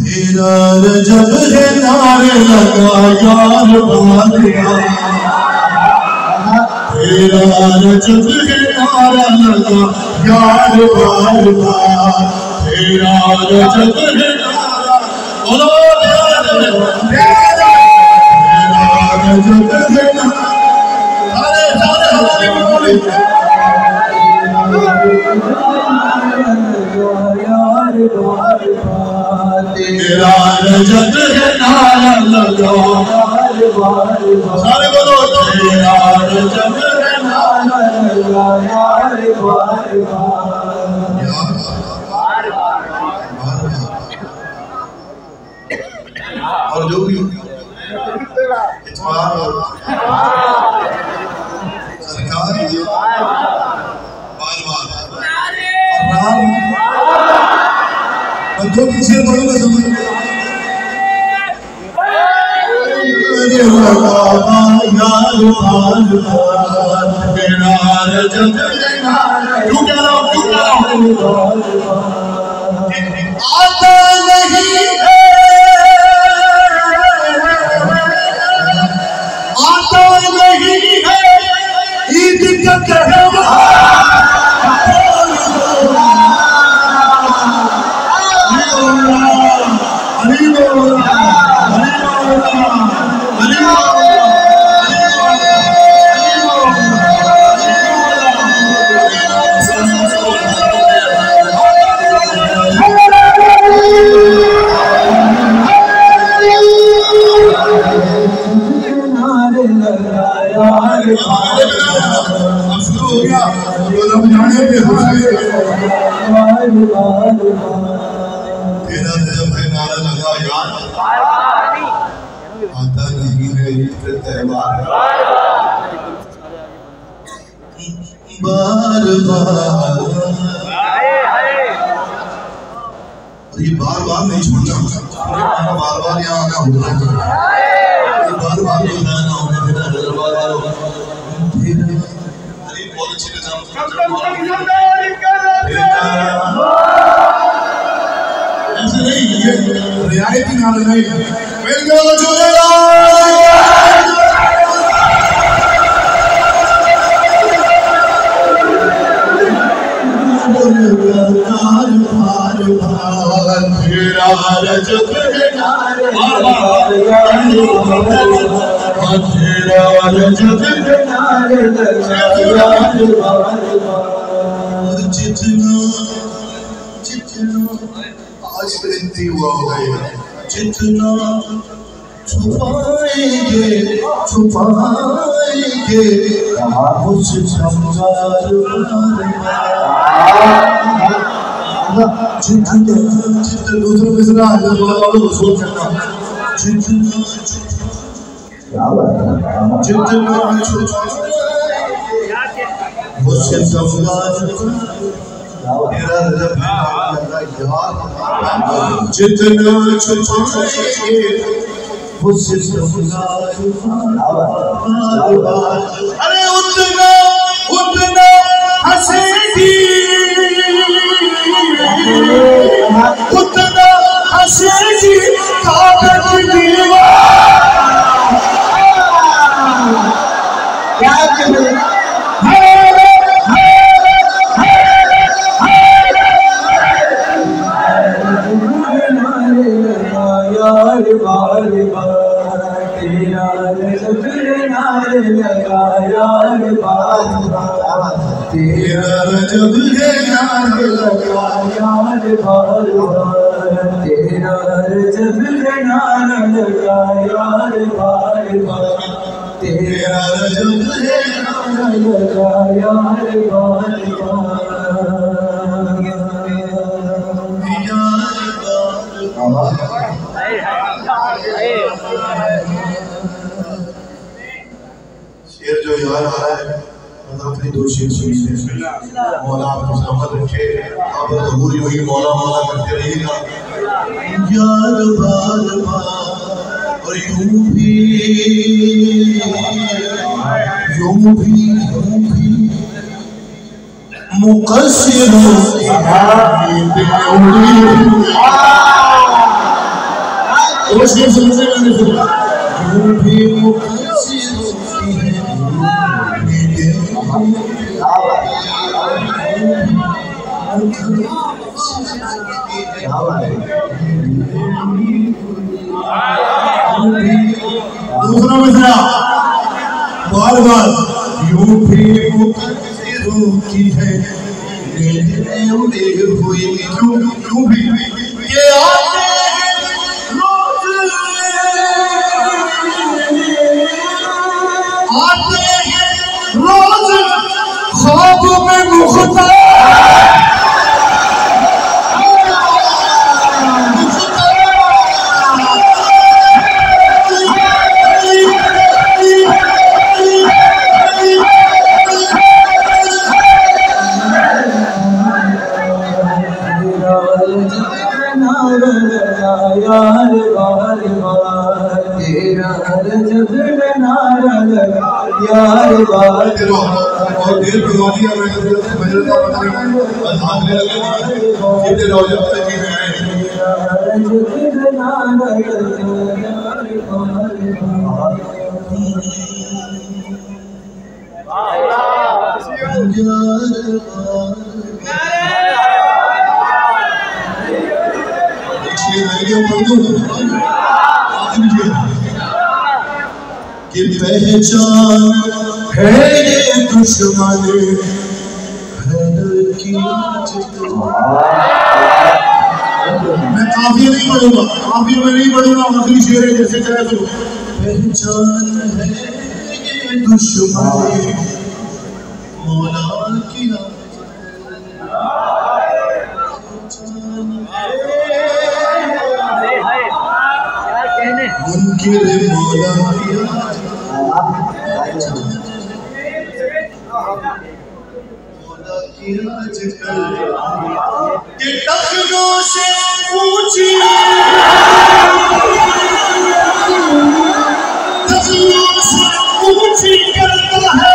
तेरा रजब है नारे लगा यार बालिया, तेरा रजब है नारा लगा यार बालिया, तेरा रजब है नारा बोलो तेरा रजब है नारा सारे सारे हमारे बोले तेरा रजब है नारा लगा सारे बोलो तेरा रजब है नारा लगा और जो भी इतवार सरकार बार जो पीछे पढ़ूंगा समझ आता नहीं है, आता नहीं है ईद का त्योहार, तेरा जब है नारा लगा यार आता नहीं है ईद त्योहार, बार बार ये बार बार नहीं छोड़ना, बार बार यहाँ आना होगा, ये बार बार बताना होगा तेरा दरबार अरे बहुत अच्छी ऐसे नहीं, ये रियायती नारा नहीं बिल्कुल चलेगा। तेरा रजब है नारे तेरा रजब है नारे जितना जितना आज विनती हुआ होगा जितना छुपाएंगे छुपाएंगे कुछ समझार जितना जितना दूसरों के सलाह वालों को सोच सकता जितना जितना मुझसे समझार तेरा रजब जितना छुपाएंगे मुझसे समझार अरे उतना उतना हंसेगी उतना हंसेगी काबे की दीवार तेरा रजब है नारे लगा यार बार बार, तेरा रजब है नारे लगा यार बार बार, तेरा रजब है नारे लगा यार बार बार, तेरा रजब है नारे लगा यार बार बार। शेर जो याद आ रहा है अपनी दो शेर सुनिए। मौला आपको सलामत रखे, आप कबूल हुई मौला मौला करते रहिएगा यार बार बार। और यूं भी मुकस्सिरों की वो शेर सुनने मैंने सुना यूं भी मुकस्सिरों की है दूसरा मसला बार बार यूं भी मुकस्सिरों की है उड़े हुए क्यों भी ये आते हैं रोज ख्वाब में मुख्तार यार बार बार तेरा जब नारा लगा यार बार और देर दीवानी है मैं बजर का पता नहीं भागने लगे कितने रोजे पता की मैं जब नारा लगा यार कि पहचान है ये दुश्मन हैदर की मैं काफी नहीं पढ़ूंगा काफी में नहीं पढ़ूंगा आखिरी शेर है जैसे चाहे तो पहचान है ये दुश्मन मौला की मुनकिर मौला की के तख्तों से ऊंची करता है